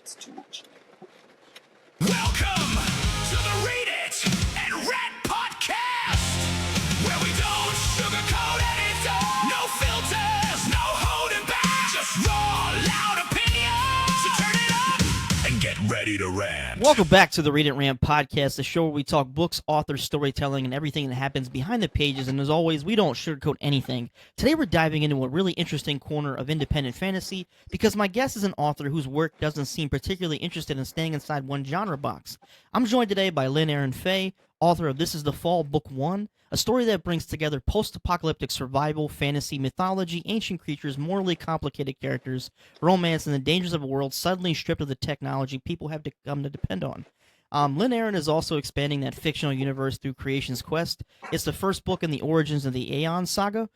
It's too much. Welcome to the Read It and Read podcast, where we don't sugarcoat anything, no filters, no holding back, just raw, loud opinions. So turn it up and get ready to rant. Welcome back to the Read It and Rant podcast, the show where we talk books, authors, storytelling, and everything that happens behind the pages. And as always, we don't sugarcoat anything. Today we're diving into a really interesting corner of independent fantasy because my guest is an author whose work doesn't seem particularly interested in staying inside one genre box. I'm joined today by LynnErin Faye, author of This is the Fall, Book 1, a story that brings together post-apocalyptic survival, fantasy, mythology, ancient creatures, morally complicated characters, romance, and the dangers of a world suddenly stripped of the technology people have come to depend on. LynnErin is also expanding that fictional universe through Creation's Quest. It's the first book in the origins of the Aeon saga,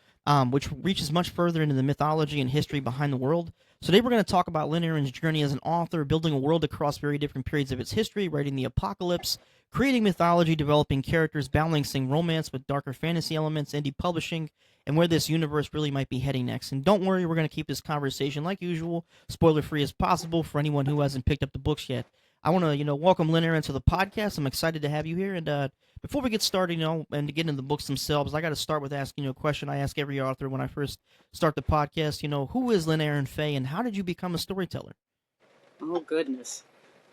which reaches much further into the mythology and history behind the world. So today we're going to talk about LynnErin's journey as an author, building a world across very different periods of its history, writing the apocalypse, creating mythology, developing characters, balancing romance with darker fantasy elements, indie publishing, and where this universe really might be heading next. And don't worry, we're going to keep this conversation, like usual, spoiler-free as possible for anyone who hasn't picked up the books yet. I want to, welcome LynnErin to the podcast. I'm excited to have you here. And before we get started, and to get into the books themselves, I got to start with asking you a question I ask every author when I first start the podcast. Who is LynnErin Faye, and how did you become a storyteller? Oh goodness,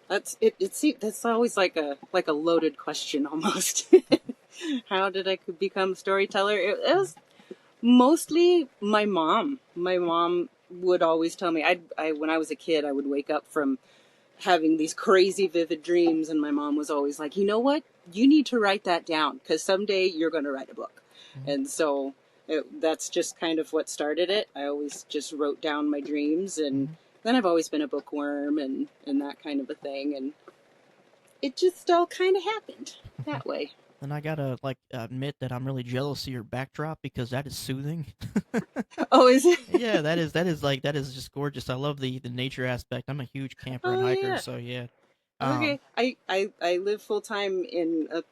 that's it. That's always like a loaded question almost. How did I become a storyteller? It was mostly my mom. My mom would always tell me. When I was a kid, I would wake up from having these crazy vivid dreams, and my mom was always like, you know what, you need to write that down because someday you're going to write a book. Mm-hmm. And so that's just kind of what started it. I always just wrote down my dreams, and then I've always been a bookworm and that kind of a thing, and it just all kind of happened that way. And I gotta admit that I'm really jealous of your backdrop because that is soothing. Oh, is it? Yeah, that is just gorgeous. I love the nature aspect. I'm a huge camper and hiker, yeah. so yeah. Okay, I live full time in a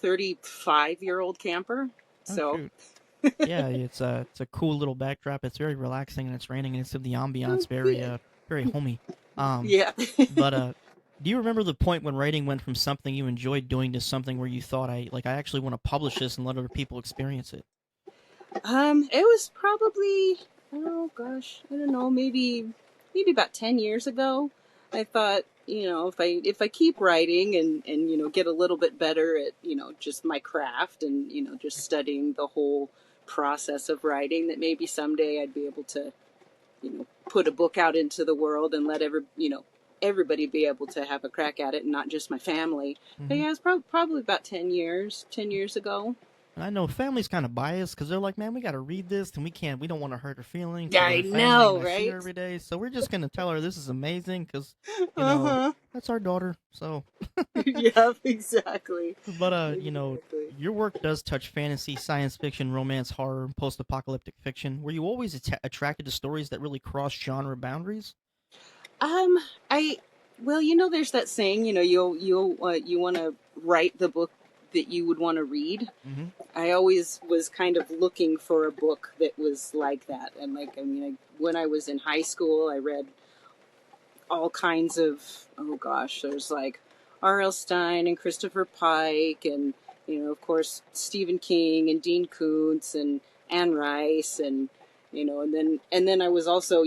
35-year-old camper, so. Yeah, it's a cool little backdrop. It's very relaxing, and it's raining, and it's the ambiance very homey. Yeah. But do you remember the point when writing went from something you enjoyed doing to something where you thought I actually want to publish this and let other people experience it? It was probably, oh gosh, I don't know, maybe about 10 years ago. I thought, if I keep writing and get a little bit better at, just my craft and, just studying the whole process of writing, that maybe someday I'd be able to, put a book out into the world and let everybody be able to have a crack at it and not just my family. Mm-hmm. But yeah, it was probably about 10 years ago. And I know family's kind of biased because they're like, man, we got to read this and we don't want to hurt her feelings. Yeah, I know, right? See her every day. So we're just going to tell her this is amazing because, that's our daughter. So. Yeah, exactly. But, exactly. Your work does touch fantasy, science fiction, romance, horror, and post-apocalyptic fiction. Were you always attracted to stories that really cross genre boundaries? There's that saying, you want to write the book that you would want to read. Mm-hmm. I always was kind of looking for a book that was like that. And when I was in high school, I read all kinds of, there's like R.L. Stine and Christopher Pike and, of course, Stephen King and Dean Koontz and Anne Rice and, and then I was also,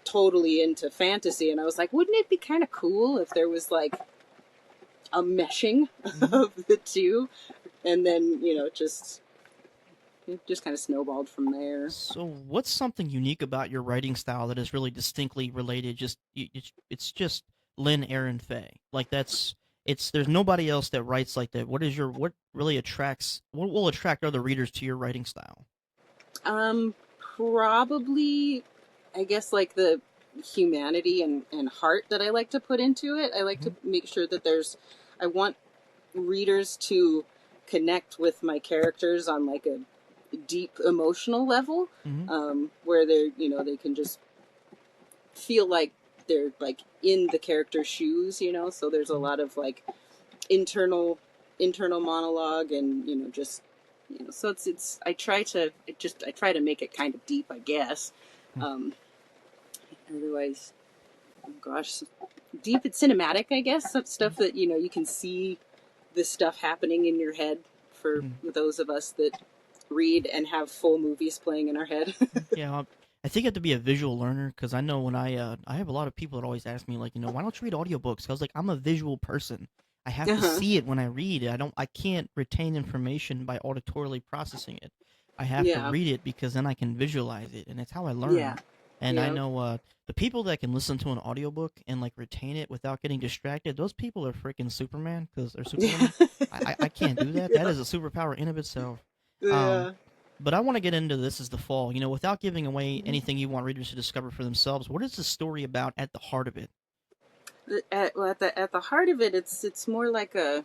totally into fantasy, and I was like, wouldn't it be kind of cool if there was like a meshing of the two? And then it just kind of snowballed from there. So what's something unique about your writing style that is really distinctly related? It's just LynnErin Faye. There's nobody else that writes like that. What will attract other readers to your writing style? Probably, I guess, like the humanity and heart that I like to put into it. I like to make sure that I want readers to connect with my characters on like a deep emotional level, where they can just feel like they're like in the character's shoes, so there's a lot of like internal monologue and, so it's, I try to make it kind of deep, I guess. Otherwise, oh gosh, deep and cinematic, I guess. That's stuff that, you can see this stuff happening in your head for those of us that read and have full movies playing in our head. Yeah, I think you have to be a visual learner because I know when I have a lot of people that always ask me like, why don't you read audiobooks? I was like, I'm a visual person. I have to Uh-huh. see it when I read. I can't retain information by auditorily processing it. I have to Yeah. read it because then I can visualize it, and it's how I Yeah. learn. And I Yeah. know the people that can listen to an audiobook and like retain it without getting distracted, those people are freaking Superman because they're Yeah. Superwoman. I can't do that. That Yeah. is a superpower in of itself. Um, Yeah. but I want to get into This Is the Fall. Without giving away anything you want readers to discover for themselves, what is the story about at the heart of it? At the heart of it, it's more like a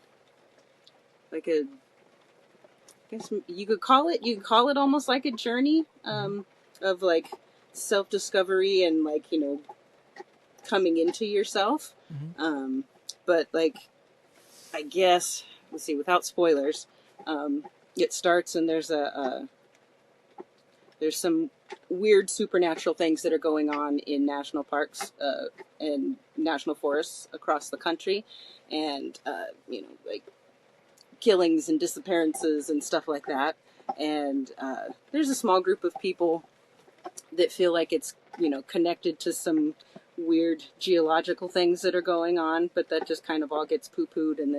I guess you could call it almost like a journey Mm-hmm. of like self discovery and like coming into yourself. Mm-hmm. But like I guess let's see without spoilers, it starts and there's some weird supernatural things that are going on in national parks and national forests across the country, and like killings and disappearances and stuff like that. And there's a small group of people that feel like it's connected to some weird geological things that are going on, but that just kind of all gets poo-pooed, and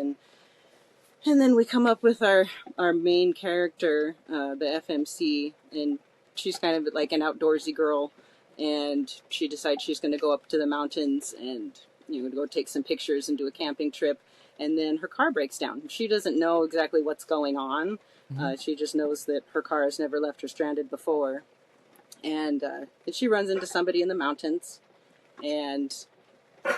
then we come up with our main character, the FMC, and she's kind of like an outdoorsy girl, and she decides she's going to go up to the mountains and go take some pictures and do a camping trip. And then her car breaks down. She doesn't know exactly what's going on. Mm-hmm. She just knows that her car has never left her stranded before. And she runs into somebody in the mountains and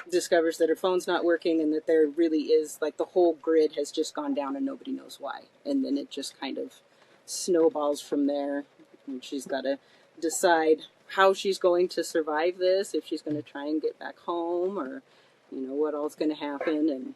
discovers that her phone's not working and that there really is like the whole grid has just gone down and nobody knows why. And then it just kind of snowballs from there. And she's got to decide how she's going to survive this, if she's going to try and get back home, or what all's going to happen. And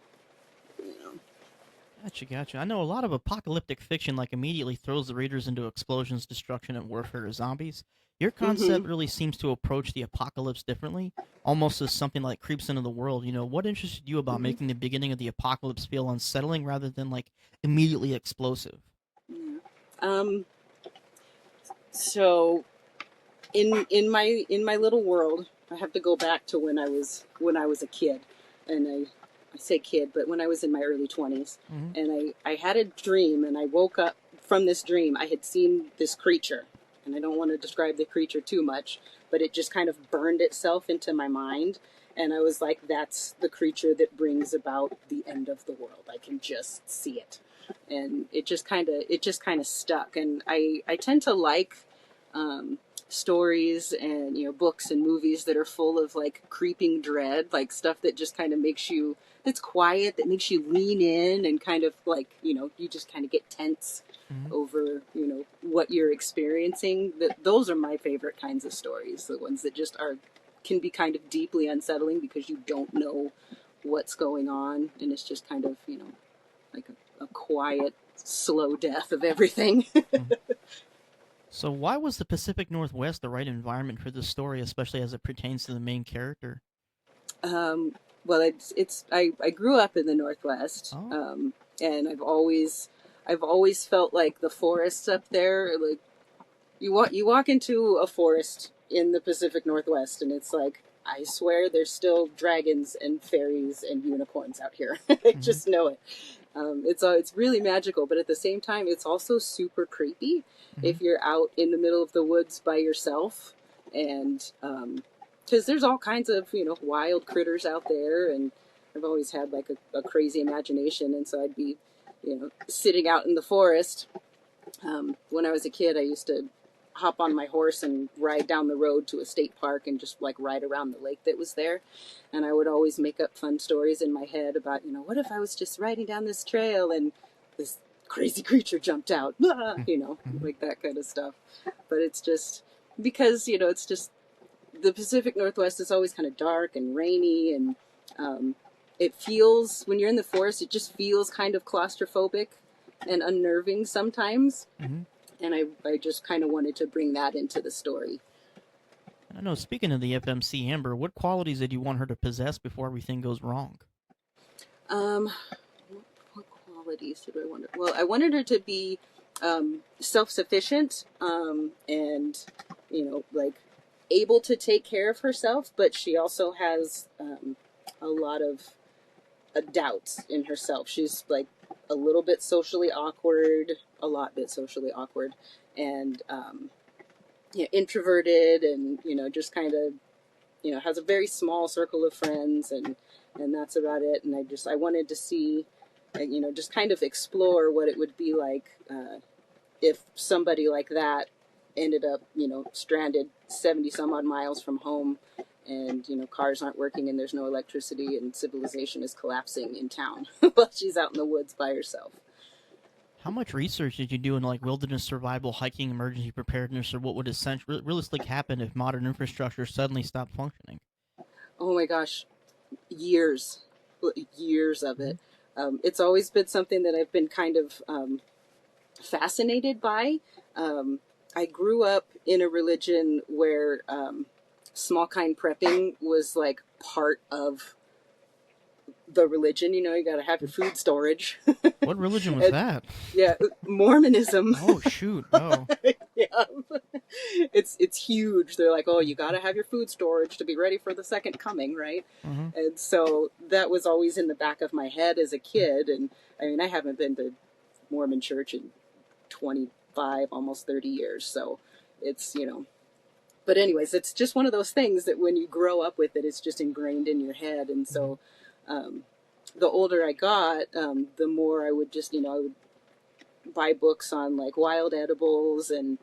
Gotcha. I know a lot of apocalyptic fiction like immediately throws the readers into explosions, destruction, and warfare as zombies. Your mm-hmm. concept really seems to approach the apocalypse differently, almost as something like creeps into the world. What interested you about Mm-hmm. making the beginning of the apocalypse feel unsettling rather than like immediately explosive? Yeah. So in my little world, I have to go back to when I was a kid, and I say kid, but when I was in my early 20s, Mm-hmm. and I had a dream, and I woke up from this dream. I had seen this creature, and I don't want to describe the creature too much, but it just kind of burned itself into my mind, and I was like, that's the creature that brings about the end of the world. I can just see it. And it just kind of stuck, and I tend to like stories and books and movies that are full of like creeping dread, like stuff that just kind of makes you it's quiet, that makes you lean in and kind of like you just kind of get tense Mm-hmm. over what you're experiencing. Those are my favorite kinds of stories, the ones that just can be kind of deeply unsettling because you don't know what's going on, and it's just kind of like a quiet slow death of everything. Mm-hmm. So why was the Pacific Northwest the right environment for this story, especially as it pertains to the main character? Um, well, I grew up in the Northwest, Oh. and I've always felt like the forests up there, like you walk into a forest in the Pacific Northwest, and it's like, I swear there's still dragons and fairies and unicorns out here. I Mm-hmm. just know it. It's really magical, but at the same time, it's also super creepy Mm-hmm. if you're out in the middle of the woods by yourself, and because there's all kinds of wild critters out there, and I've always had like a crazy imagination, and so I'd be sitting out in the forest. When I was a kid, I used to hop on my horse and ride down the road to a state park and just like ride around the lake that was there. And I would always make up fun stories in my head about, what if I was just riding down this trail and this crazy creature jumped out, Mm-hmm. like that kind of stuff. But it's just because, it's just the Pacific Northwest is always kind of dark and rainy, and it feels, when you're in the forest, it just feels kind of claustrophobic and unnerving sometimes. Mm-hmm. And I just kind of wanted to bring that into the story. I know. Speaking of the FMC Amber, what qualities did you want her to possess before everything goes wrong? Um, what qualities did I want her? Well, I wanted her to be self-sufficient, and like able to take care of herself, but she also has a lot of doubts in herself. She's like a little bit socially awkward, a lot bit socially awkward, and introverted, and just kind of has a very small circle of friends, and that's about it. And I wanted to see, just kind of explore what it would be like if somebody like that ended up, stranded 70 some odd miles from home, and cars aren't working and there's no electricity and civilization is collapsing in town, but she's out in the woods by herself. How much research did you do in like wilderness survival, hiking, emergency preparedness, or what would essentially realistically happen if modern infrastructure suddenly stopped functioning? Oh my gosh, years, years of it. It's always been something that I've been kind of fascinated by. I grew up in a religion where small kind prepping was like part of the religion. You got to have your food storage. What religion was that? Yeah, Mormonism. Oh shoot! Oh, Yeah, it's huge. They're like, oh, you got to have your food storage to be ready for the second coming, right? mm-hmm. And so that was always in the back of my head as a kid. And I mean, I haven't been to Mormon church in 25, almost 30 years. So it's, but anyways, it's just one of those things that when you grow up with it, it's just ingrained in your head. And so the older I got, the more I would just, I would buy books on like wild edibles and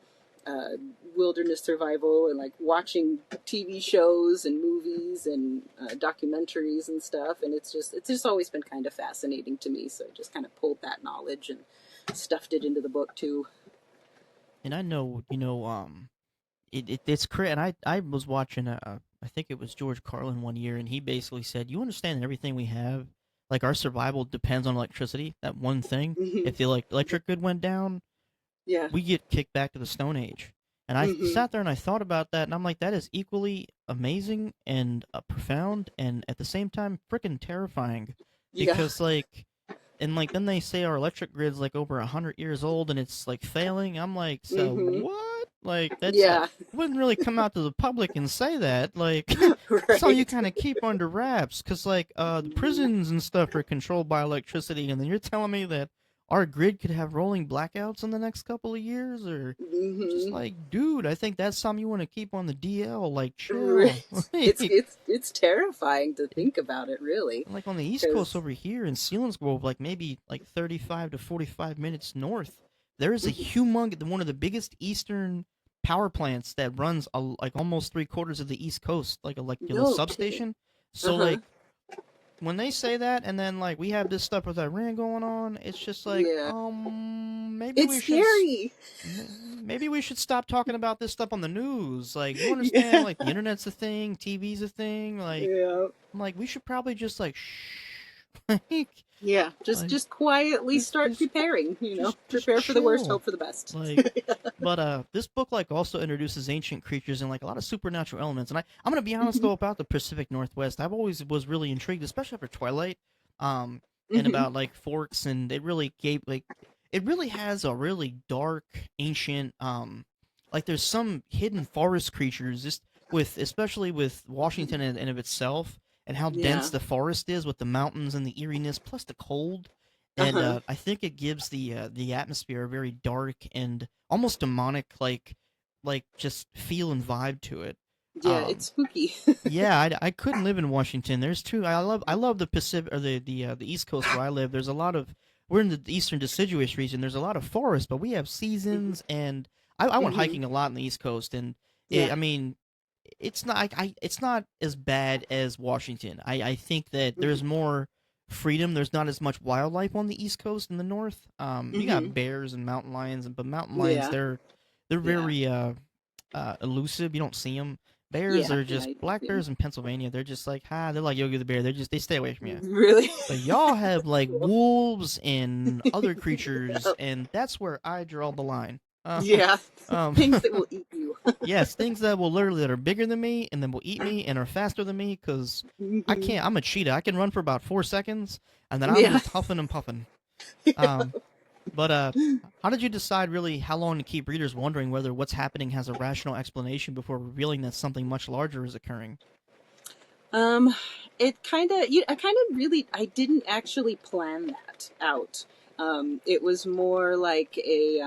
wilderness survival, and like watching TV shows and movies and documentaries and stuff. And it's just always been kind of fascinating to me. So I just kind of pulled that knowledge and stuffed it into the book too. And I know, it's crazy. And I was watching I think it was George Carlin one year, and he basically said, "You understand that everything we have, like our survival, depends on electricity. That one thing. Mm-hmm. If the electric grid went down, Yeah. we get kicked back to the Stone Age." And I sat there and I thought about that, and I'm like, that is equally amazing and profound, and at the same time, freaking terrifying. Because and like then they say our electric grid's like over 100 years old and it's like failing. I'm like, so what? Like that's wouldn't really come out to the public and say that. Like Right. that's all you kind of keep under wraps, because like the prisons and stuff are controlled by electricity, and then you're telling me that our grid could have rolling blackouts in the next couple of years, or just like, dude, I think that's something you want to keep on the DL. Like, chill. Right. Like, It's terrifying to think about it, really. like on the East Coast over here in Selinsgrove, like maybe like 35 to 45 minutes north, there is a humongous, one of the biggest eastern power plants that runs like almost 3/4 of the East Coast, like a No substation. So like when they say that, and then like we have this stuff with Iran going on, it's just like, maybe it's we scary. maybe we should stop talking about this stuff on the news. Like, you understand, like the internet's a thing, TV's a thing. Like, I'm like, we should probably just like shh. Like, Yeah, just quietly start preparing. Prepare for the worst, hope for the best. Like, but this book like also introduces ancient creatures and like a lot of supernatural elements. And I'm gonna be honest though about the Pacific Northwest. I've always was really intrigued, especially after Twilight, and about like forks, and it really gave like it really has a really dark ancient like there's some hidden forest creatures just with especially with Washington and of itself, and how dense the forest is with the mountains and the eeriness plus the cold. And I think it gives the atmosphere a very dark and almost demonic like just feel and vibe to it. Yeah, it's spooky. Yeah, I couldn't live in Washington. There's two. I love the Pacific or the East Coast where I live. There's a lot of, we're in the eastern deciduous region. There's a lot of forest, but we have seasons, and I went hiking a lot in the East Coast, and I mean, it's not it's not as bad as Washington. I think that there's more freedom. There's not as much wildlife on the East Coast in the North. You got bears and mountain lions, but mountain lions they're very elusive. You don't see them. Bears are just black bears in Pennsylvania. They're just like they're like Yogi the Bear. They stay away from you. Really? But y'all have like wolves and other creatures, and that's where I draw the line. Uh, Yeah. um, Things that will eat you. yes, things that will literally that are bigger than me and then will eat me and are faster than me because I Mhm. can't. I'm a cheetah. I can run for about 4 seconds and then I'm Yeah. just huffing and puffing. Um, but how did you decide really how long to keep readers wondering whether what's happening has a rational explanation before revealing that something much larger is occurring? Um, it kind of, I kind of really, I didn't actually plan that out. It was more like a,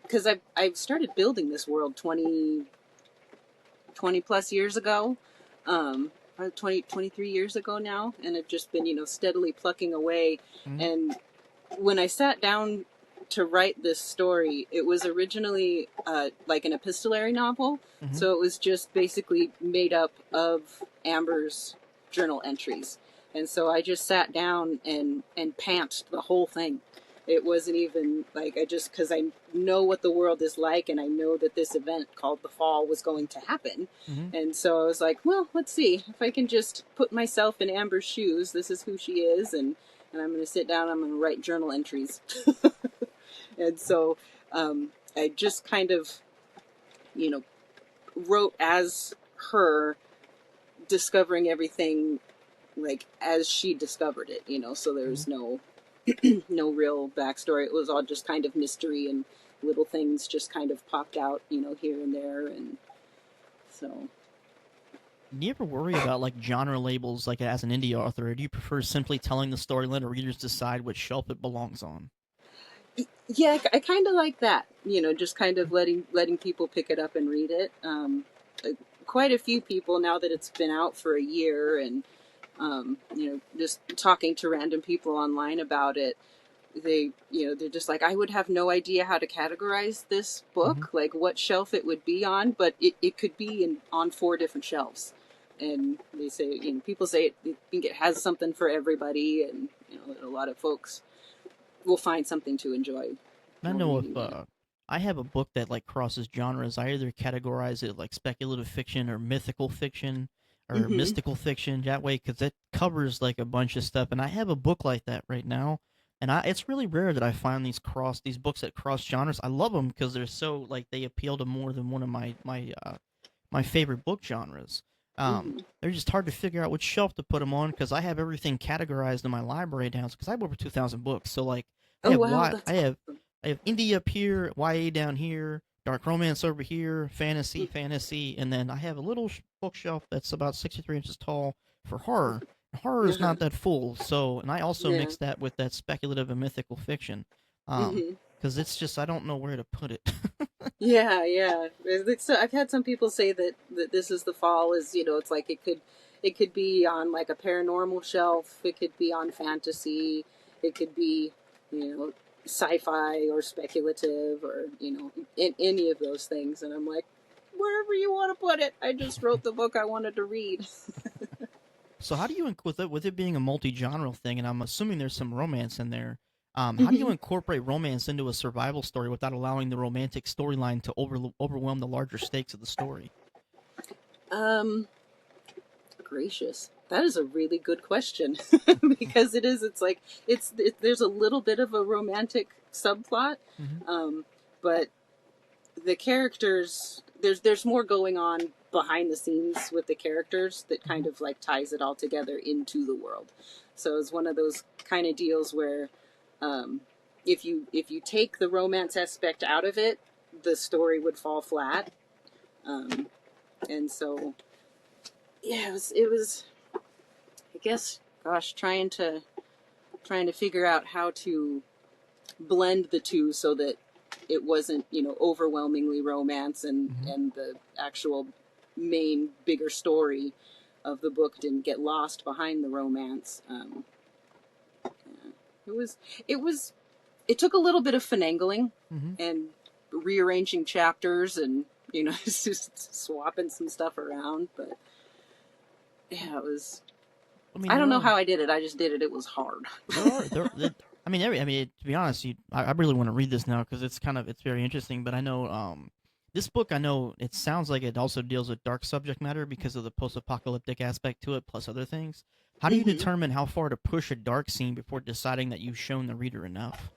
because I've started building this world 20 plus years ago, probably 23 years ago now, and I've just been, steadily plucking away. Mm-hmm. And when I sat down to write this story, it was originally like an epistolary novel. Mm-hmm. So it was just basically made up of Amber's journal entries. And so I just sat down and pantsed the whole thing. It wasn't even like because I know what the world is like and I know that this event called the fall was going to happen. Mm-hmm. And so I was like, well, let's see if I can just put myself in Amber's shoes. This is who she is. And I'm going to sit down, I'm going to write journal entries. And so I just kind of, wrote as her, discovering everything like as she discovered it, so there's no no real backstory. It was all just kind of mystery and little things just kind of popped out, here and there. And so. Do you ever worry about like genre labels, like as an indie author, or do you prefer simply telling the story and let readers decide which shelf it belongs on? Yeah, I kind of like that, just kind of letting people pick it up and read it. Quite a few people, now that it's been out for a year, and just talking to random people online about it, they're just like, I would have no idea how to categorize this Mm-hmm. book, like what shelf it would be on, but it could be on 4 different shelves. And they say, people say they think it has something for everybody, and that a lot of folks will find something to enjoy I while know if reading it. I have a book that like crosses genres, I either categorize it like speculative fiction or mythical fiction or Mm-hmm. mystical fiction that way because it covers like a bunch of stuff. And I have a book like that right now, and it's really rare that I find these books that cross genres. I love them because they're so like they appeal to more than one of my favorite book genres. Mm-hmm. They're just hard to figure out which shelf to put them on because I have everything categorized in my library now because I have over 2,000 books. So like I Oh have wow, why that's I have awesome. I have indie up here, YA down here, dark romance over here, fantasy, and then I have a little bookshelf that's about 63 inches tall for horror. Horror is Uh-huh. not that full, so and I also Yeah. mix that with that speculative and mythical fiction, um, Mm-hmm. because it's just I don't know where to put it. Yeah, yeah. So I've had some people say that this is the fall is, it's like it could be on like a paranormal shelf, it could be on fantasy, it could be, sci-fi or speculative, or, in any of those things. And I'm like, wherever you want to put it. I just wrote the book I wanted to read. So how do you with it being a multi-genre thing, and I'm assuming there's some romance in there? How do you Hmm. incorporate romance into a survival story without allowing the romantic storyline to overwhelm the larger stakes of the story? Um, Gracious. That is a really good question. Because it's like there's a little bit of a romantic subplot, Mm-hmm. but the characters, there's more going on behind the scenes with the characters that Mm-hmm. kind of like ties it all together into the world. So it's one of those kind of deals where, um, if you take the romance aspect out of it, the story would fall flat. Um, and so yeah, it was I guess, gosh, trying to figure out how to blend the two so that it wasn't, overwhelmingly romance, and Mm-hmm. and the actual main bigger story of the book didn't get lost behind the romance. Yeah. It was it took a little bit of finagling Mm-hmm. and rearranging chapters, and just swapping some stuff around, but yeah, it was. I mean, I there don't know are how I did it. I just did it. It was hard. there are there. I mean, to be honest, I really want to read this now because it's very interesting. But I know this book, I know it sounds like it also deals with dark subject matter because of the post-apocalyptic aspect to it, plus other things. How do you Hmm. determine how far to push a dark scene before deciding that you've shown the reader enough?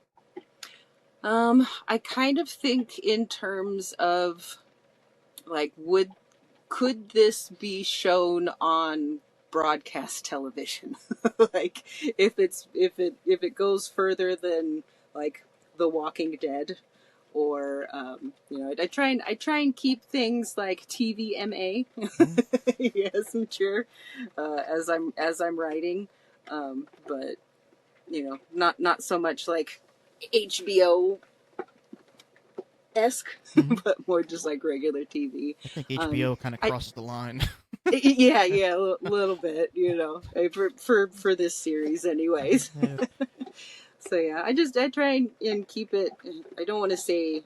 I kind of think in terms of like, could this be shown on broadcast television? Like, if it goes further than like The Walking Dead, or I try and keep things like TVMA. Mhm. Yes, I'm sure, as I'm writing, but not so much like HBO esque, Mhm. but more just like regular TV. I think Um, HBO kind of I crosses the line. Yeah, yeah, a little bit, for this series, anyways. Yeah. So yeah, I try and keep it. I don't want to say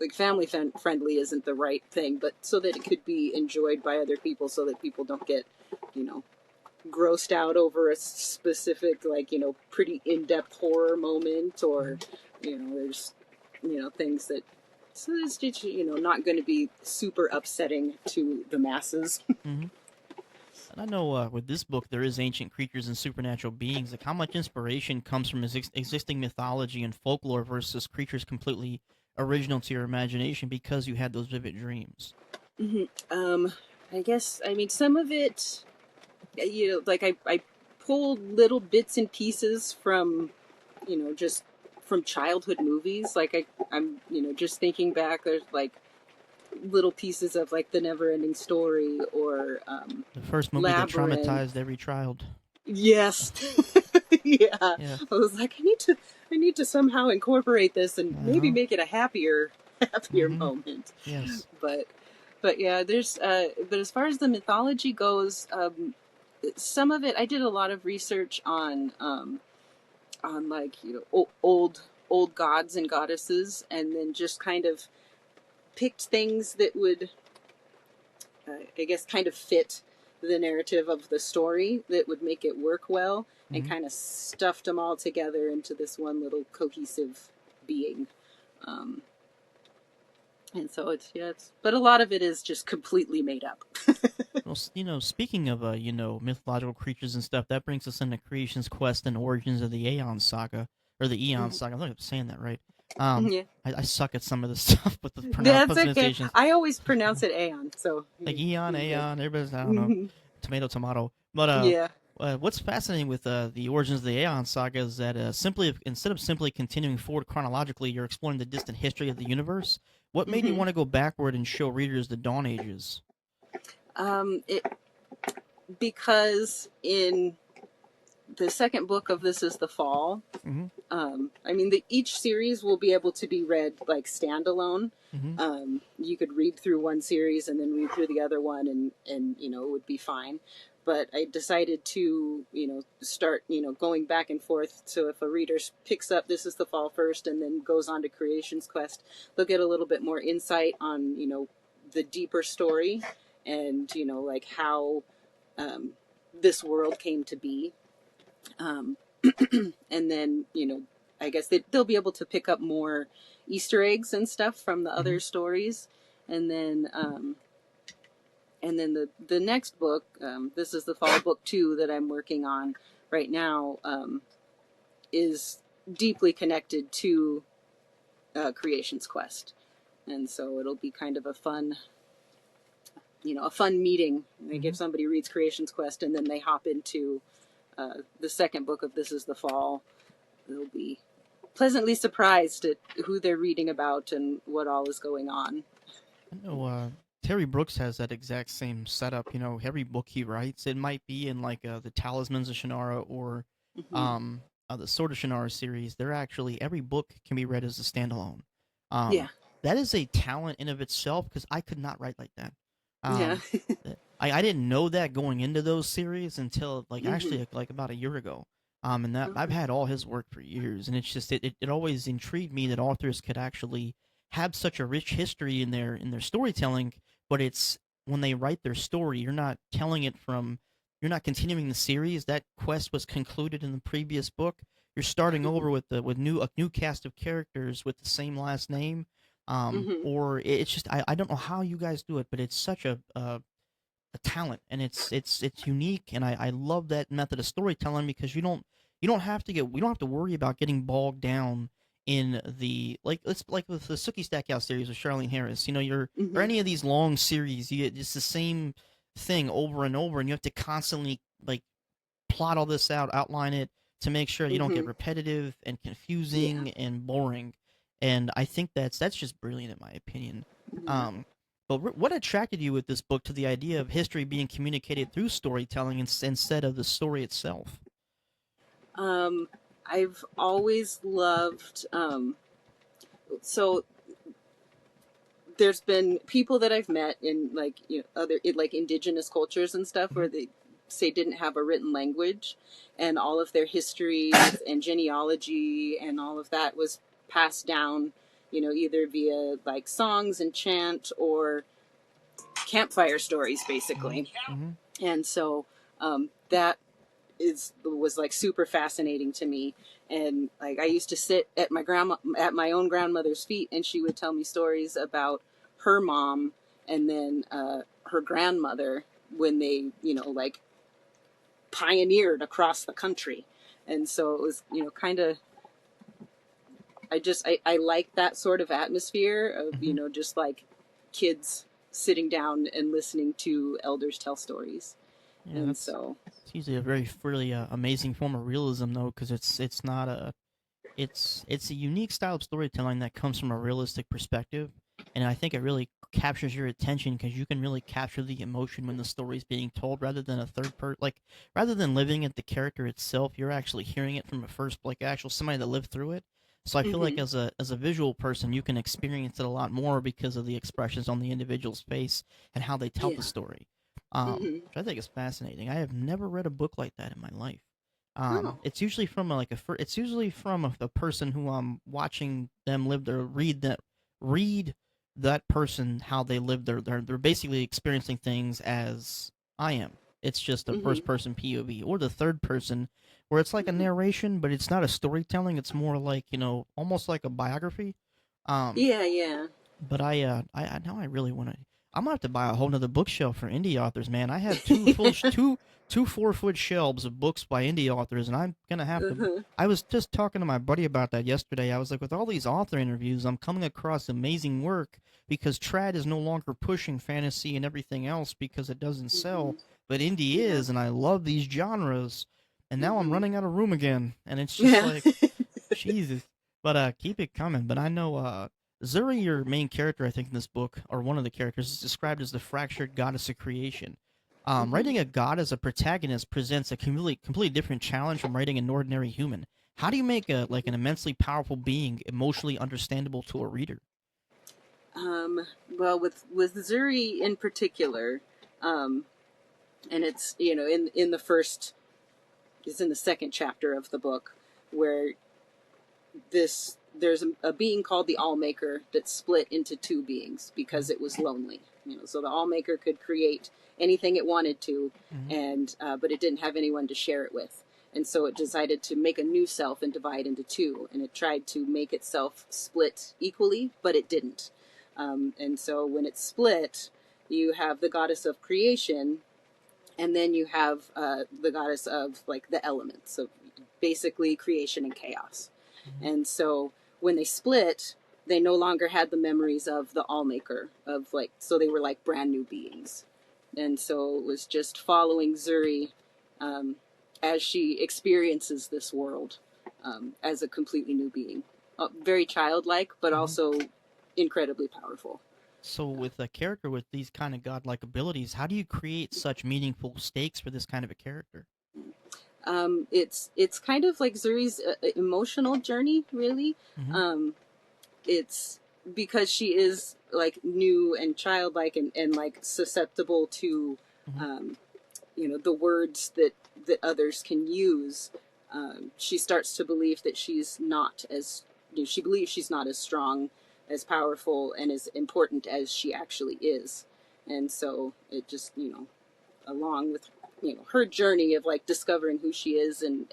like family friendly isn't the right thing, but so that it could be enjoyed by other people, so that people don't get, you know, grossed out over a specific, like, pretty in-depth horror moment, or there's things that, so it's just, not going to be super upsetting to the masses. Hmm. And I know with this book there is ancient creatures and supernatural beings. Like how much inspiration comes from existing mythology and folklore versus creatures completely original to your imagination because you had those vivid dreams. Hmm. I guess, I mean, some of it, like I pulled little bits and pieces from, just from childhood movies. Like I'm, just thinking back, there's like little pieces of like The Never Ending Story, or The first movie that Labyrinth. traumatized every child. Yes. Yeah. I Yeah. was like, I need to somehow incorporate this and Uh maybe huh. make it a happier Hmm. moment. Yes. But yeah, there's but as far as the mythology goes, some of it I did a lot of research on like, old gods and goddesses, and then just kind of picked things that would, I guess, kind of fit the narrative of the story, that would make it work well, and Hmm. kind of stuffed them all together into this one little cohesive being. Um, and so but a lot of it is just completely made up. Well, speaking of mythological creatures and stuff, that brings us into Creation's Quest and Origins of the Aeon Saga, or the Eon Saga. I think I'm saying that right. Yeah, I suck at some of this stuff with the that's okay. pronunciations. I always pronounce it Aeon, so Like Eon, you're good. Aeon, everybody's I don't know, Hmm. tomato, tomato. But Yeah. what's fascinating with the Origins of the Aeon Saga is that simply instead of simply continuing forward chronologically, you're exploring the distant history of the universe. What made you Hmm. want to go backward and show readers the Dawn Ages? It because in the second book of This Is the Fall, Mm-hmm. I mean, each series will be able to be read like standalone. Mm-hmm. You could read through one series and then read through the other one, and it would be fine. But I decided to, start, going back and forth. So if a reader picks up This Is the Fall first and then goes on to Creation's Quest, they'll get a little bit more insight on, the deeper story, and, like how, um, this world came to be. Um, and then, I guess they'll be able to pick up more Easter eggs and stuff from the Mm-hmm. other stories. And then, the next book, This Is the Fall, book 2, that I'm working on right now, is deeply connected to Creation's Quest. And so it'll be kind of a fun meeting. Like Mm-hmm. if somebody reads Creation's Quest and then they hop into the second book of This Is the Fall, they'll be pleasantly surprised at who they're reading about and what all is going on. I know Terry Brooks has that exact same setup. Every book he writes, it might be in like the Talismans of Shannara or Hmm. um, the Sword of Shannara series. They're actually every book can be read as a standalone. Yeah, Um, that is a talent in of itself because I could not write like that. yeah. Um, I didn't know that going into those series until like Hmm. actually like about a year ago. And that I've Okay. had all his work for years, and it's just it always intrigued me that authors could actually have such a rich history in their storytelling, but it's when they write their story, you're not continuing the series. That quest was concluded in the previous book. You're starting over with a new cast of characters with the same last name. Hmm. Or it's just I don't know how you guys do it, but it's such a talent, and it's unique, and I love that method of storytelling because you don't have to worry about getting bogged down in the it's like with the Sookie Stackhouse series with Charlene Harris. You know, or Hmm. any of these long series, you get just the same thing over and over, and you have to constantly like plot all this out, outline it to make sure you don't get Hmm. repetitive and Yeah. confusing and boring. And I think that's just brilliant in my opinion. Hmm. Um, but what attracted you with this book to the idea of history being communicated through storytelling instead of the story itself? Um, I've always loved. So there's been people that I've met in like other in like indigenous cultures and stuff Mm-hmm. where they say didn't have a written language, and all of their histories and genealogy and all of that was passed down, either via like songs and chant or campfire stories, Mm-hmm. basically. Mm-hmm. And so that is was like super fascinating to me. And like I used to sit at my own grandmother's feet, and she would tell me stories about her mom and then her grandmother when they like pioneered across the country. And so it was kind of I like that sort of atmosphere of Mm-hmm. just like kids sitting down and listening to elders tell stories. Yeah, And that's so it's usually a very really amazing form of realism though, because it's not a it's a unique style of storytelling that comes from a realistic perspective, and I think it really captures your attention because you can really capture the emotion when the story's being told rather than a rather than living at the character itself, you're actually hearing it from a first like actual somebody that lived through it. So I feel like hmm as a visual person, you can experience it a lot more because of the expressions on the individual's face and how they tell yeah. the story. hmm Which I think is fascinating. I have never read a book like that in my life. Oh. It's usually from it's usually from a person who I'm watching them live their read that person how they live they're basically experiencing things as I am. It's just a hmm first person POV or the third person where it's like a hmm narration, but it's not a storytelling. It's more like almost like a biography. Um, Yeah, yeah. but I now I really want to. I'm gonna have to buy a whole nother bookshelf for indie authors, man. I have two 4-foot shelves of books by indie authors, and I'm gonna have to. Uh-huh. I was just talking to my buddy about that yesterday. I was like, with all these author interviews, I'm coming across amazing work because trad is no longer pushing fantasy and everything else because it doesn't hmm sell, but indie Yeah. is, and I love these genres. And now I'm hmm running out of room again, and it's just Yeah. like, Jesus. But keep it coming. But I know Zuri, your main character, I think in this book, or one of the characters, is described as the fractured goddess of creation. hmm Writing a god as a protagonist presents a completely different challenge from writing an ordinary human. How do you make an immensely powerful being emotionally understandable to a reader? Um, well, with Zuri in particular, um, and it's in the first, it's in the second chapter of the book where there's a being called the Allmaker that split into two beings because it was lonely. So the Allmaker could create anything it wanted to, Mm-hmm. and but it didn't have anyone to share it with, and so it decided to make a new self and divide into two, and it tried to make itself split equally, but it didn't. And so when it split, you have the goddess of creation, and then you have the goddess of like the elements, of basically creation and chaos. Mm-hmm. And so when they split, they no longer had the memories of the Allmaker, of like, so they were like brand new beings. And so it was just following Zuri um, as she experiences this world as a completely new being. Very childlike, but Mm-hmm. also incredibly powerful. So, with a character with these kind of godlike abilities, how do you create such meaningful stakes for this kind of a character? It's kind of like Zuri's emotional journey, really. Mm-hmm. Um, it's because she is like new and childlike and like susceptible to Mm-hmm. um, the words that others can use. She starts to believe that she's not as she believes she's not as strong, as powerful, and as important as she actually is. And so it just along with her journey of like discovering who she is and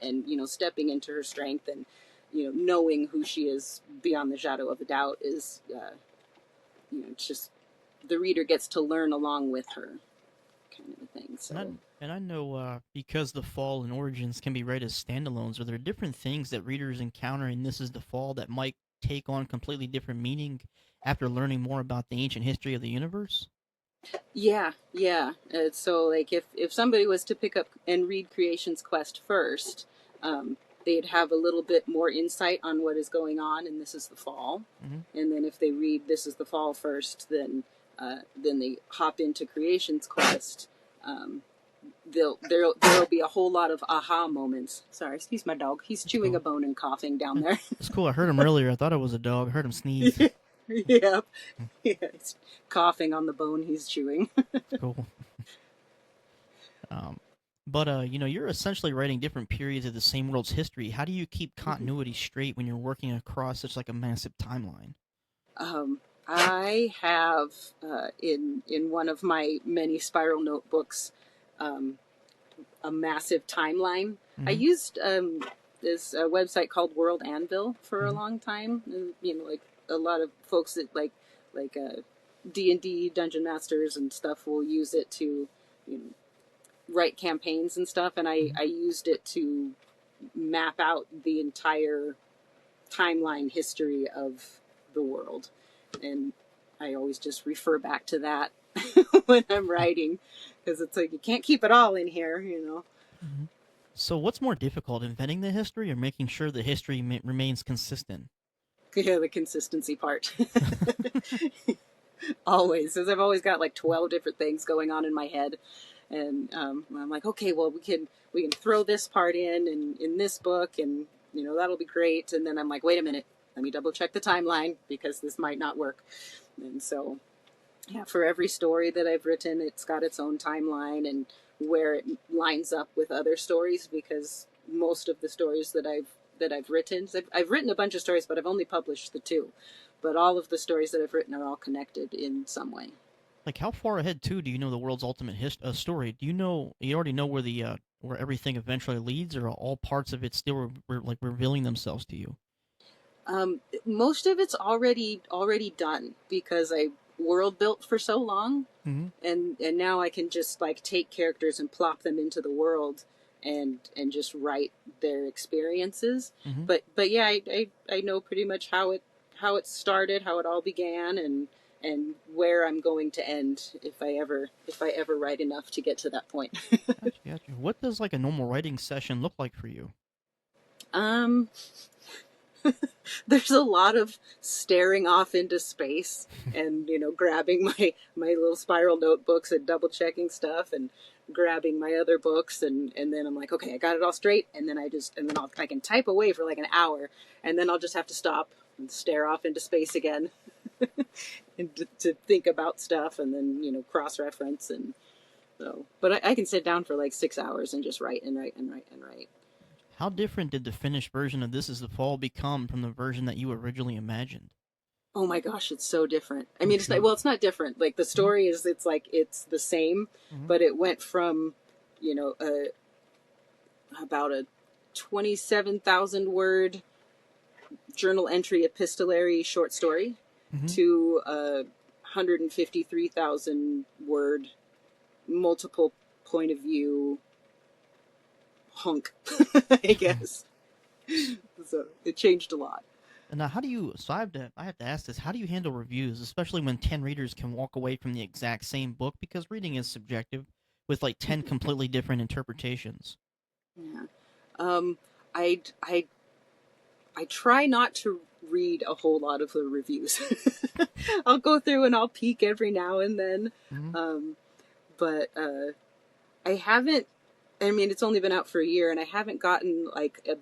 stepping into her strength and knowing who she is beyond the shadow of a doubt is it's just the reader gets to learn along with her, kind of a thing. And I So and I know because the fall and origins can be read as standalones, are there different things that readers encounter in This Is the Fall that might take on completely different meaning after learning more about the ancient history of the universe? Yeah, yeah. So like if somebody was to pick up and read Creation's Quest first, they'd have a little bit more insight on what is going on in This Is the Fall. Hmm. And then if they read This Is the Fall first, then they hop into Creation's Quest. Um, there'll be a whole lot of aha moments. Sorry, excuse my dog. He's That's chewing a cool. bone and coughing down there. It's cool. I heard him earlier. I thought it was a dog. I heard him sneeze. Yeah, yeah, he's coughing on the bone he's chewing. Cool. Um, but you're essentially writing different periods of the same world's history. How do you keep continuity straight when you're working across such like a massive timeline? I have in one of my many spiral notebooks a massive timeline. I Hmm. used this website called World Anvil for a Hmm. long time. And, like a lot of folks that like D&D dungeon masters and stuff will use it to you know, write campaigns and stuff. And I used it to map out the entire timeline history of the world. And I always just refer back to that when I'm writing, because it's like you can't keep it all in here. Hmm. So, what's more difficult, inventing the history or making sure the history remains consistent? Yeah, the consistency part. Always, because I've always got like 12 different things going on in my head, and I'm like, okay, well we can throw this part in this book, and that'll be great. And then I'm like, wait a minute, let me double check the timeline because this might not work. And so, yeah, for every story that I've written, it's got its own timeline and where it lines up with other stories, because most of the stories that I've written, so I've written a bunch of stories, but I've only published the two. But all of the stories that I've written are all connected in some way. Like, how far ahead too do you know the world's ultimate story? Do you already know where the where everything eventually leads, or are all parts of it still like revealing themselves to you? Most of it's already done because I world built for so long, Hmm. and now I can just like take characters and plop them into the world and just write their experiences. Hmm. But yeah, I know pretty much how it started, how it all began, and where I'm going to end if I ever write enough to get to that point. Gotcha, gotcha. What does like a normal writing session look like for you? um there's a lot of staring off into space and grabbing my little spiral notebooks and double checking stuff and grabbing my other books, and then I'm like, okay, I got it all straight, and then I can type away for like an hour, and then I'll just have to stop and stare off into space again and to think about stuff, and then cross reference. And so, but I can sit down for like 6 hours and just write and write and write and write. How different did the finished version of This Is the Fall become from the version that you originally imagined? Oh my gosh, it's so different. I I'm mean, sure. it's not different. Like the Hmm. story is, it's the same, Hmm. but it went from, you know, about a 27,000 word journal entry epistolary short story Hmm. to a 153,000 word multiple point of view hunk, I guess. So it changed a lot. And now, how do you? So I have to ask this. How do you handle reviews, especially when 10 readers can walk away from the exact same book because reading is subjective, with like 10 completely different interpretations? Yeah. Um, I, I I try not to read a whole lot of the reviews. I'll go through and I'll peek every now and then. Hmm. Um, but I haven't, I mean, it's only been out for a year and I haven't gotten like a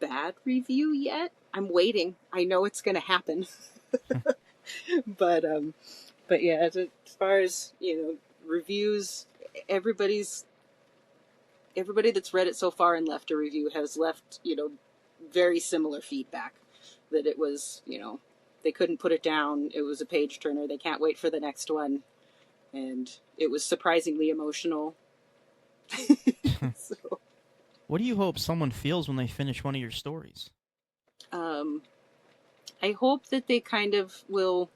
bad review yet. I'm waiting. I know it's going to happen. but, um, but yeah, as far as, reviews, everybody's, everybody that's read it so far and left a review has left, very similar feedback, that it was, they couldn't put it down. It was a page turner. They can't wait for the next one. And it was surprisingly emotional. So, What do you hope someone feels when they finish one of your stories? um, I hope that they kind of will,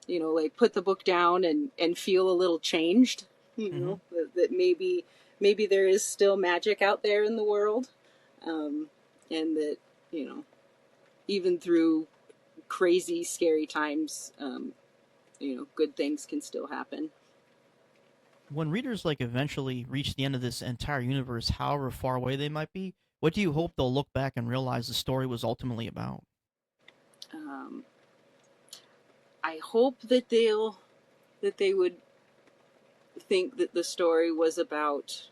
like put the book down and feel a little changed, Hmm. that maybe there is still magic out there in the world. And that, you know, even through crazy, scary times, good things can still happen. When readers like eventually reach the end of this entire universe, however far away they might be, what do you hope they'll look back and realize the story was ultimately about? Um, I hope that they would think that the story was about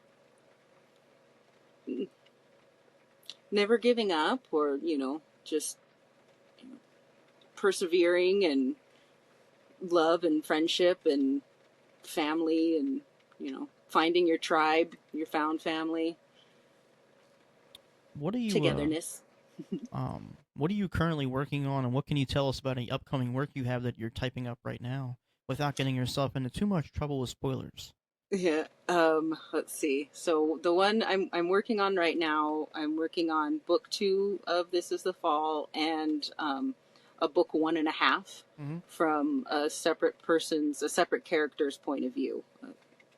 never giving up, or just persevering, and love and friendship and family, and finding your tribe, your found family, What are you togetherness. what are you currently working on, and what can you tell us about any upcoming work you have that you're typing up right now, without getting yourself into too much trouble with spoilers? Yeah. Let's see. So the one I'm working on right now, I'm working on book 2 of This Is the Fall, and a book 1.5 Mm-hmm. from a separate character's point of view,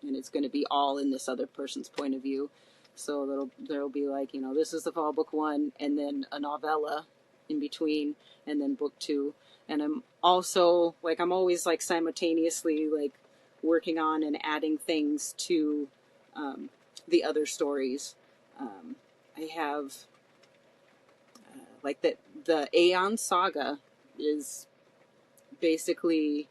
and it's going to be all in this other person's point of view. So there'll be like This Is the Fall book 1, and then a novella in between, and then book 2. And I'm also I'm always simultaneously working on and adding things to the other stories. I have the Aeon Saga is basically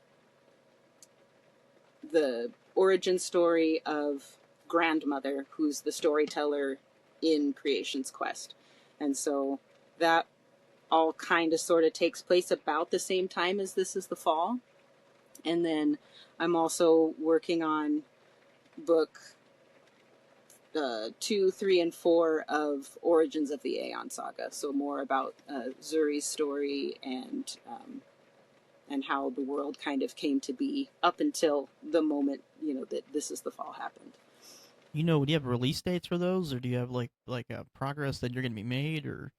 the origin story of Grandmother, who's the storyteller in Creation's Quest. And so that all kind of sort of takes place about the same time as This Is the Fall. And then I'm also working on book 2, 3, and 4 of Origins of the Aeon Saga. So more about Zuri's story, and how the world kind of came to be up until the moment that This Is the Fall happened. Do you have release dates for those, or do you have like a progress that you're going to be made, or?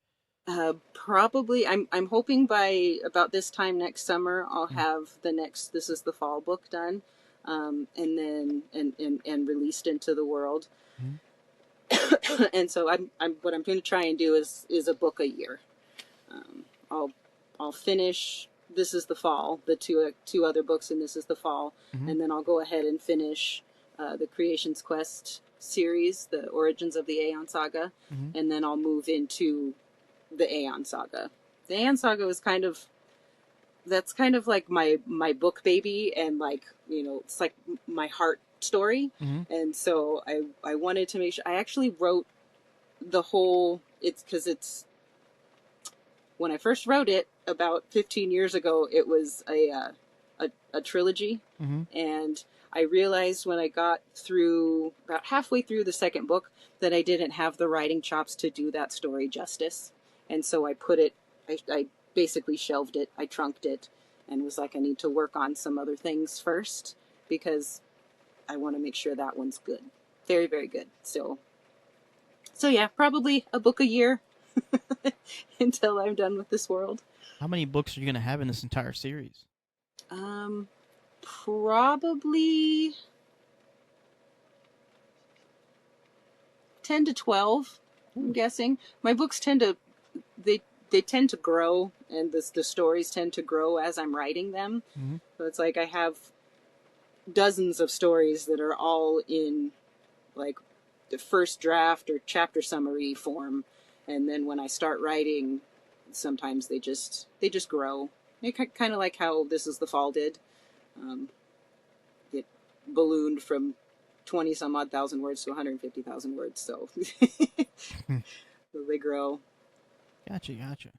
Probably, I'm hoping by about this time next summer I'll have the next This Is the Fall book done, and then and released into the world. Mm-hmm. And so I'm what I'm going to try and do is a book a year. I'll finish This Is the Fall, the two other books in This Is the Fall, Mm-hmm. and then I'll go ahead and finish the Creation's Quest series, the Origins of the Aeon Saga, Mm-hmm. and then I'll move into the Aeon Saga. The Aeon Saga was that's kind of like my book baby, and it's like my heart story. Mm-hmm. And so I wanted to make sure I actually wrote the whole. It's because it's when I first wrote it about 15 years ago, it was a trilogy. Mm-hmm. And I realized when I got through about halfway through the second book that I didn't have the writing chops to do that story justice. And so I basically shelved it. I trunked it and was like, I need to work on some other things first, because I want to make sure that one's good. Very, very good. So yeah, probably a book a year until I'm done with this world. How many books are you going to have in this entire series? Probably 10 to 12, I'm guessing. My books they tend to grow, and the stories tend to grow as I'm writing them. Mm-hmm. So it's like I have dozens of stories that are all in the first draft or chapter summary form, and then when I start writing, sometimes they just grow. Kind of like how This Is the Fall did. It ballooned from 20 some odd thousand words to 150,000 words, so so they grow. Gotcha.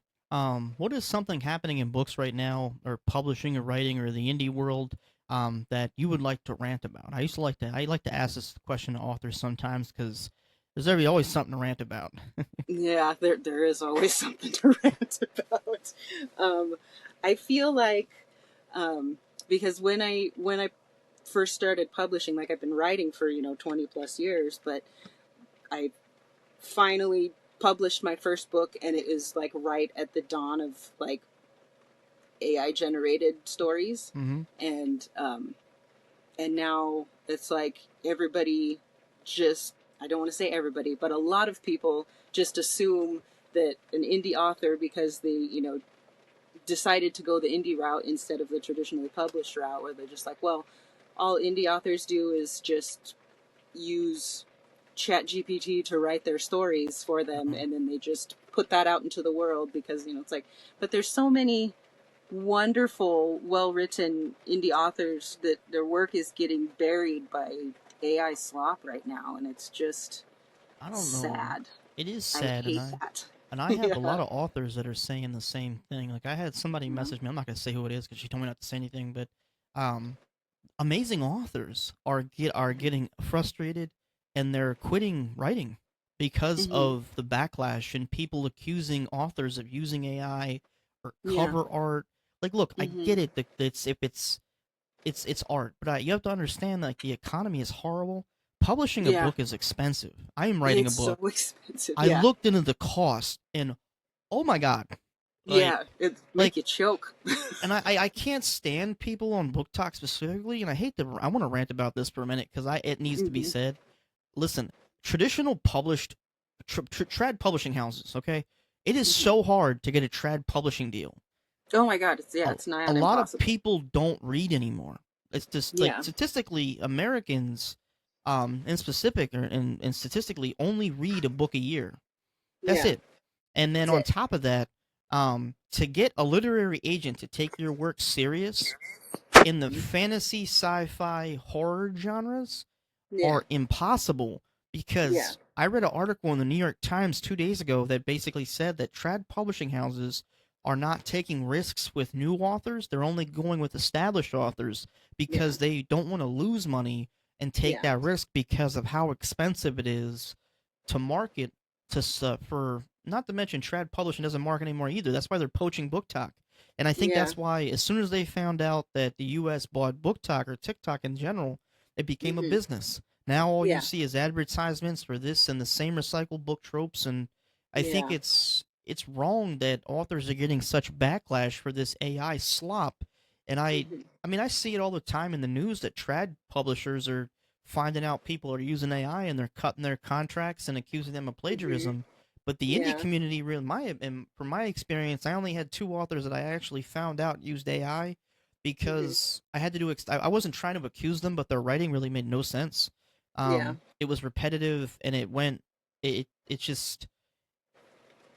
What is something happening in books right now, or publishing or writing or the indie world, that you would like to rant about? I like to ask this question to authors sometimes, because there's always something to rant about. Yeah, there is always something to rant about. I feel like because when I first started publishing, I've been writing for 20 plus years, but I finally published my first book, and it was right at the dawn of AI generated stories. Mm-hmm. And now it's everybody just, I don't want to say everybody, but a lot of people just assume that an indie author, because they decided to go the indie route instead of the traditionally published route, where they're just like, well, all indie authors do is just use Chat GPT to write their stories for them, and then they just put that out into the world because, it's like, but there's so many wonderful, well-written indie authors that their work is getting buried by AI slop right now, and it's just I don't know. sad. It is sad, I hate that. and I have Yeah. a lot of authors that are saying the same thing. Like I had somebody message me. I'm not gonna say who it is because she told me not to say anything. But amazing authors are getting frustrated, and they're quitting writing because Mm-hmm. of the backlash and people accusing authors of using AI or Yeah. cover art. Like, look, I Mm-hmm. get it that it's art, but you have to understand like the economy is horrible. Publishing a Yeah. book is expensive. I am writing a It's so book. expensive. I Yeah. looked into the cost, and oh my god, like Yeah. It like make you choke. and I can't stand people on Book Talk specifically, and I want to rant about this for a minute because it needs to be Mm-hmm. said. Listen, traditional published trad publishing houses, okay? It is Mm-hmm. so hard to get a trad publishing deal. Oh my God. It's nigh A on lot of impossible. people don't read anymore. It's just like Yeah. statistically, Americans, in specific, and statistically, only read a book a year. That's Yeah. it. And then That's on it. top of that, to get a literary agent to take your work serious in the fantasy, sci-fi, horror genres Yeah. are impossible Yeah. because I read an article in the New York Times 2 days ago that basically said that trad publishing houses are not taking risks with new authors. They're only going with established authors Yeah. because they don't want to lose money and take Yeah. that risk because of how expensive it is to market for, not to mention trad publishing doesn't market anymore either. That's why they're poaching Book Talk. And I think Yeah. that's why as soon as they found out that the US bought Book Talk or TikTok in general, it became a Mm-hmm. business. Now all you Yeah. see is advertisements for this and the same recycled book tropes, and I think Yeah. it's wrong that authors are getting such backlash for this AI slop. And Mm-hmm. I mean I see it all the time in the news that trad publishers are finding out people are using AI and they're cutting their contracts and accusing them of Mm-hmm. plagiarism. But the indie Yeah. community, really, from my experience, I only had two authors that I actually found out used AI Mm-hmm. because I had to do. I wasn't trying to accuse them, but their writing really made no sense. Yeah. It was repetitive, and it went. It just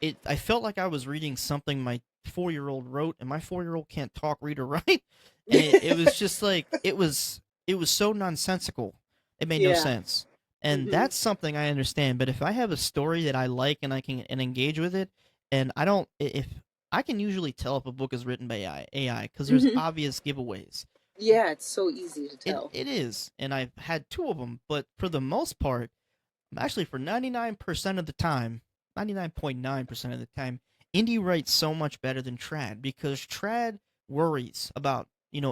it. I felt like I was reading something my 4-year-old wrote, and my 4-year-old can't talk, read, or write, and it was just like it was so nonsensical. It made no Yeah. sense. And Mm-hmm. that's something I understand. But if I have a story that I like and I can engage with it, and I don't, if I can usually tell if a book is written by AI because there's Mm-hmm. obvious giveaways. Yeah. It's so easy to tell. It is, and I've had two of them. But for the most part, actually for 99% of the time, 99.9% of the time, indie writes so much better than trad because trad worries about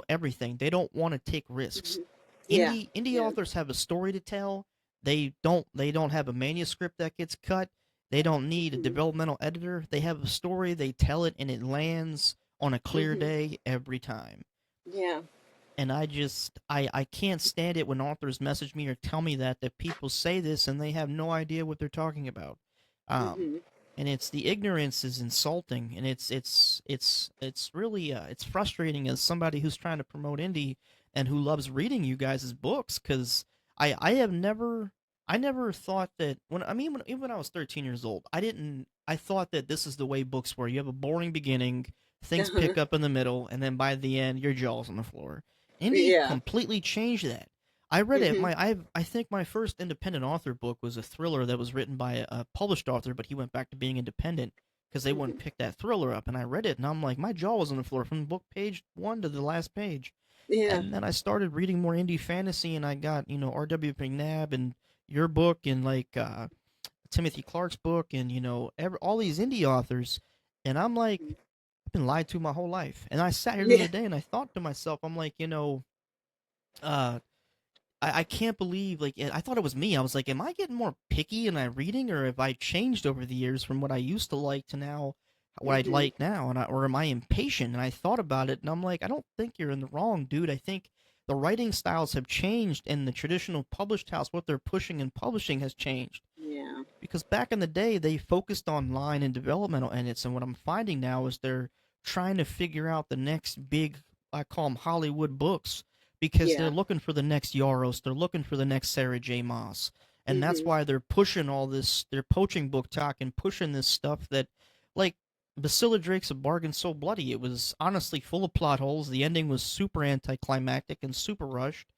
everything. They don't want to take risks. Mm-hmm. Yeah. Indie Yeah. authors have a story to tell. They don't have a manuscript that gets cut. They don't need a Mm-hmm. developmental editor. They have a story, they tell it, and it lands on a clear Mm-hmm. day every time. Yeah. And I can't stand it when authors message me or tell me that people say this and they have no idea what they're talking about. Um Mm-hmm. and it's the ignorance is insulting, and it's really it's frustrating as somebody who's trying to promote indie and who loves reading you guys' books, because I never thought that even when I was 13 years old, I thought that this is the way books were. You have a boring beginning, things Uh-huh. pick up in the middle, and then by the end your jaw's on the floor. Indie Yeah. completely changed that. I read it. Mm-hmm. I think my first independent author book was a thriller that was written by a published author, but he went back to being independent because they Mm-hmm. wouldn't pick that thriller up. And I read it, and I'm like, my jaw was on the floor from book page one to the last page. Yeah. And then I started reading more indie fantasy, and I got R.W. McNabb and your book, and like Timothy Clark's book, and all these indie authors, and I'm like, I've been lied to my whole life. And I sat here the Yeah. other day and I thought to myself, I'm like, uh, I can't believe, like, I thought it was me. I was like, am I getting more picky in my reading, or have I changed over the years from what I used to like to now what I Mm-hmm. like now? Or am I impatient? And I thought about it, and I'm like, I don't think you're in the wrong, dude. I think the writing styles have changed, and the traditional published house, what they're pushing and publishing, has changed. Yeah. Because back in the day, they focused on line and developmental edits, and what I'm finding now is they're trying to figure out the next big, I call them Hollywood books, because they're Yeah. looking for the next Yaros, they're looking for the next Sarah J. Maas. And that's why they're pushing all this, they're poaching book talk and pushing this stuff that, like, Basilla Drake's A Bargain So Bloody. It was honestly full of plot holes. The ending was super anticlimactic and super rushed.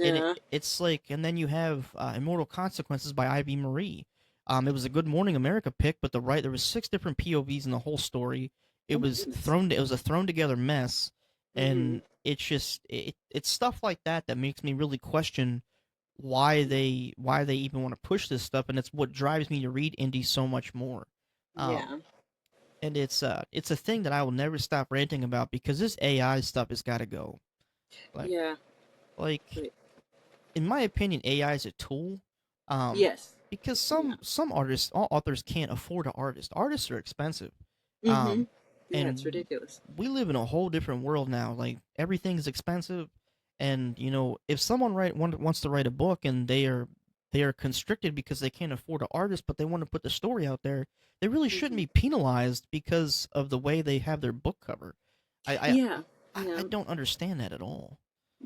And Yeah. it's like, and then you have Immortal Consequences by Ivy Marie. It was a Good Morning America pick, but there was 6 different POVs in the whole story. Oh my goodness. It was a thrown together mess, Mm-hmm. and it's just it's stuff like that that makes me really question why they even want to push this stuff, and it's what drives me to read indie so much more. Yeah. And it's a thing that I will never stop ranting about, because this AI stuff has got to go. Like Yeah. like Right. in my opinion, AI is a tool. Um, Yes. because Yeah. some artists, all authors can't afford an artist. Artists are expensive. Mm-hmm. Um, Yeah, it's and ridiculous. we live in a whole different world now. Like, everything's expensive, and if someone wants to write a book, and they are constricted because they can't afford an artist, but they want to put the story out there, they really shouldn't Mm-hmm. be penalized because of the way they have their book cover. I I Yeah. I Yeah. don't understand that at all.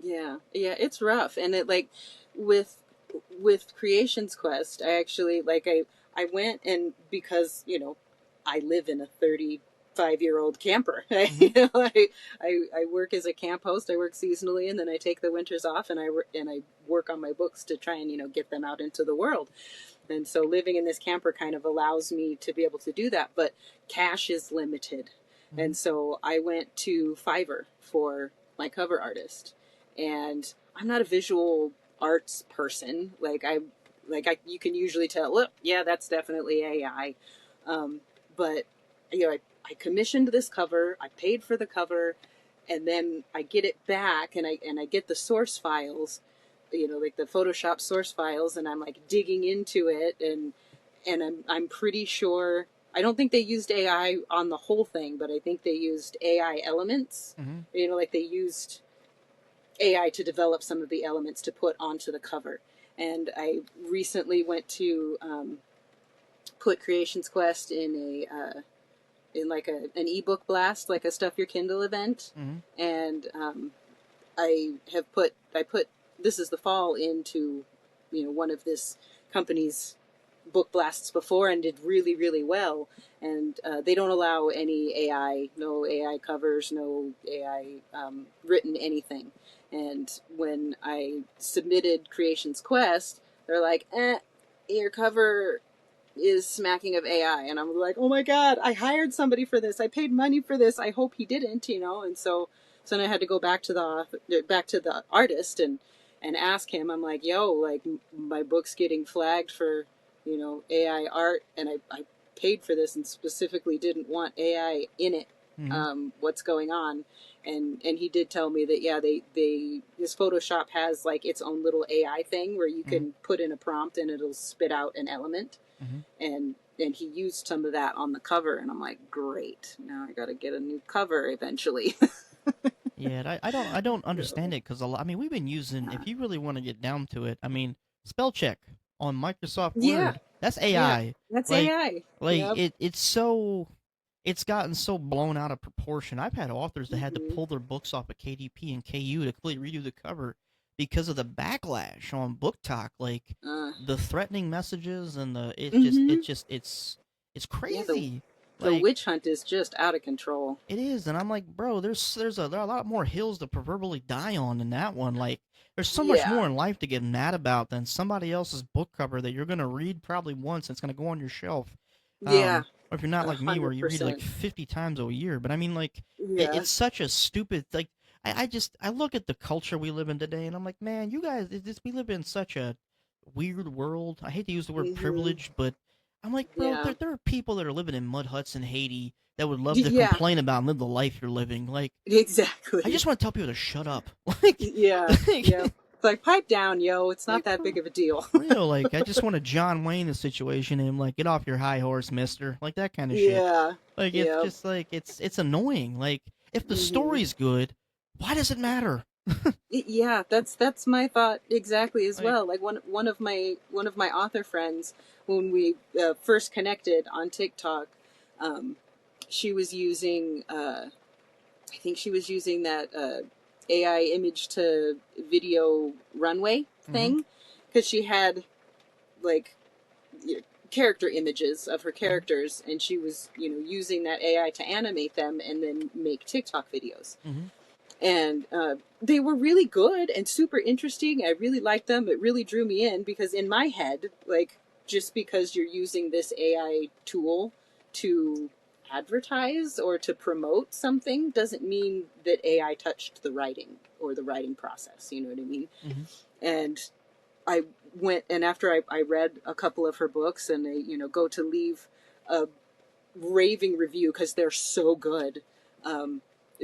Yeah, yeah, it's rough, and it like with with Creations Quest, I actually I went, and because I live in a 35-year-old camper. Hmm. I work as a camp host. I work seasonally, and then I take the winters off, and I work on my books to try and get them out into the world. And so living in this camper kind of allows me to be able to do that, but cash is limited. Hmm. And so I went to Fiverr for my cover artist. And I'm not a visual arts person. You can usually tell, look, yeah, that's definitely AI. But I commissioned this cover, I paid for the cover, and then I get it back, and I get the source files, like the Photoshop source files, and I'm like digging into it, and I'm pretty sure, I don't think they used AI on the whole thing, but I think they used AI elements. Hmm. Like they used AI to develop some of the elements to put onto the cover. And I recently went to put Creations Quest in in like an ebook blast, like a Stuff Your Kindle event, Hmm. and I put This Is the Fall into one of this company's book blasts before, and did really, really well. And they don't allow any AI, no AI covers, no AI written anything. And when I submitted Creations Quest, they're like, your cover is smacking of AI. And I'm like, oh my God, I hired somebody for this. I paid money for this. I hope he didn't, And so then I had to go back to the artist and ask him. I'm like, yo, like my book's getting flagged for, AI art, and I paid for this and specifically didn't want AI in it. Hmm. What's going on? And he did tell me that, yeah, this Photoshop has like its own little AI thing where you Hmm. can put in a prompt and it'll spit out an element. Hmm. And he used some of that on the cover, and I'm like, great, now I got to get a new cover eventually. Yeah, I don't understand it, because I mean, we've been using, if you really want to get down to it, I mean, spell check on Microsoft Yeah, Word. That's yeah, AI. that's Like AI. like Yep. it's gotten so blown out of proportion. I've had authors that had to Mm-hmm. pull their books off of KDP and KU to completely redo the cover because of the backlash on Book Talk, like Uh, the threatening messages, and mm-hmm. it's Yeah, crazy. the Like, witch hunt is just out of control. it is, and I'm like, bro, there are a lot more hills to proverbially die on than that one. Like, there's so much Yeah, more in life to get mad about than somebody else's book cover that you're gonna read probably once. And it's gonna go on your shelf. yeah, Or if you're not like me, where you read like 100%. 50 times a year. But I mean, like, Yeah. it's such a stupid, like, I look at the culture we live in today, and I'm like, man, you guys, we live in such a weird world. I hate to use the word Mm-hmm. privilege, but I'm like, bro, Yeah. there are people that are living in mud huts in Haiti that would love to Yeah. complain about and live the life you're living. Like, I Exactly. just want to tell people to shut up. Like, Yeah. Yeah. like, It's like, pipe down, yo. It's not like, that big of a deal. for real. Like, I just want to John Wayne the situation and like, get off your high horse, Mister. Like, that kind of shit. Yeah. Like, it's Yeah. just like, it's annoying. Like, if the Mm-hmm. story's good, why does it matter? Yeah, that's my thought exactly as Like, well. Like one of my author friends, when we first connected on TikTok, um, she was using I think she was using that AI image to video runway thing, because she had like character images of her characters, and she was using that AI to animate them and then make TikTok videos. And they were really good and super interesting. I really liked them. It really drew me in, because in my head, like, just because you're using this AI tool to advertise or to promote something doesn't mean that AI touched the writing or the writing process. You know what I mean? And I went, and after I read a couple of her books, and I go to leave a raving review because they're so good.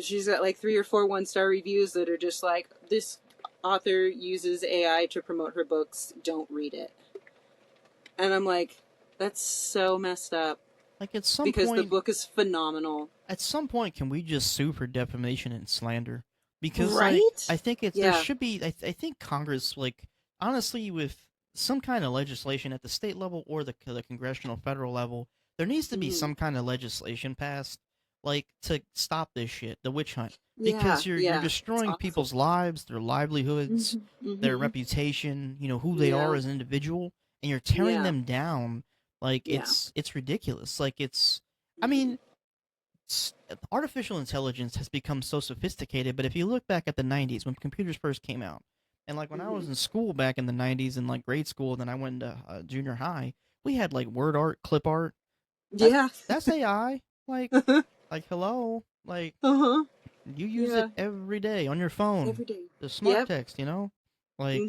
She's got like 3 or 4 1-star reviews that are just like, this author uses AI to promote her books, don't read it. And I'm like, that's so messed up. Like, at some because point, the book is phenomenal. At some point, can we just sue for defamation and slander? Because right? I think there should be. I think Congress, like, honestly, with some kind of legislation at the state level or the congressional federal level, there needs to be some kind of legislation passed, like, to stop this shit, the witch hunt. Because you're destroying people's lives, their livelihoods, their reputation, who they are as an individual, and you're tearing them down. Like, it's ridiculous. Like, I mean, artificial intelligence has become so sophisticated, but if you look back at the 90s when computers first came out, and like when I was in school back in the 90s in like grade school, then I went to junior high, we had like word art, clip art. That's AI. Like, hello, like, you use it every day on your phone. Every day. The smart text, like,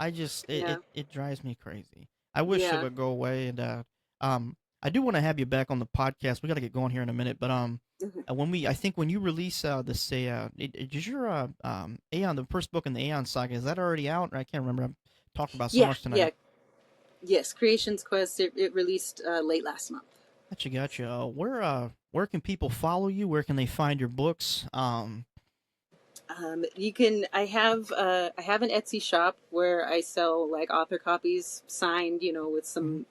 I just it drives me crazy. I wish it would go away, and I do want to have you back on the podcast. We got to get going here in a minute, but when you release this is your Aeon, the first book in the Aeon saga, is that already out? I can't remember. I'm talking about so much tonight. Yes, Creation's Quest. It released late last month. Gotcha. Where can people follow you? Where can they find your books? You can. I have an Etsy shop where I sell like author copies signed, with some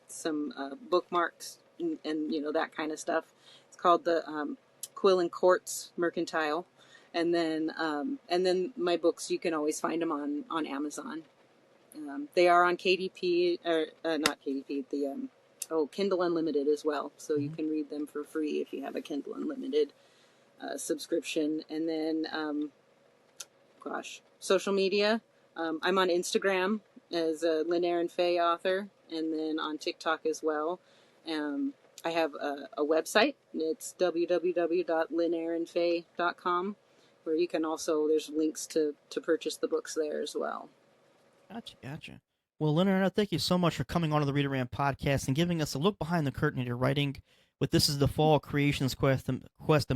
bookmarks and that kind of stuff. It's called the Quill and Quartz Mercantile, and then my books, you can always find them on Amazon. They are on KDP, or not KDP, the Kindle Unlimited as well, so you can read them for free if you have a Kindle Unlimited subscription. And then social media. I'm on Instagram as a LynnErin Faye author, and then on TikTok as well. I have a website. It's www.LynnErinFaye.com, where you can also, there's links to purchase the books there as well. Gotcha. Well, LynnErin, thank you so much for coming on to the Reader Rant podcast and giving us a look behind the curtain at your writing. With This Is the Fall, Creation's Quest, the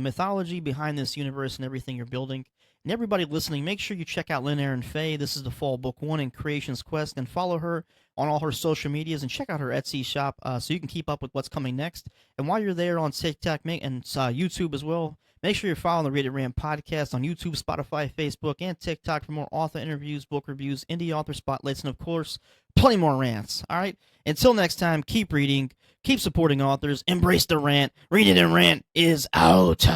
mythology behind this universe and everything you're building. And everybody listening, make sure you check out LynnErin Faye. This Is the Fall, Book 1 in Creation's Quest, and follow her on all her social medias, and check out her Etsy shop so you can keep up with what's coming next. And while you're there on TikTok and YouTube as well, make sure you're following the Reader Rant podcast on YouTube, Spotify, Facebook, and TikTok for more author interviews, book reviews, indie author spotlights, and of course, plenty more rants. All right? Until next time, keep reading, keep supporting authors, embrace the rant. Read It and Rant is out.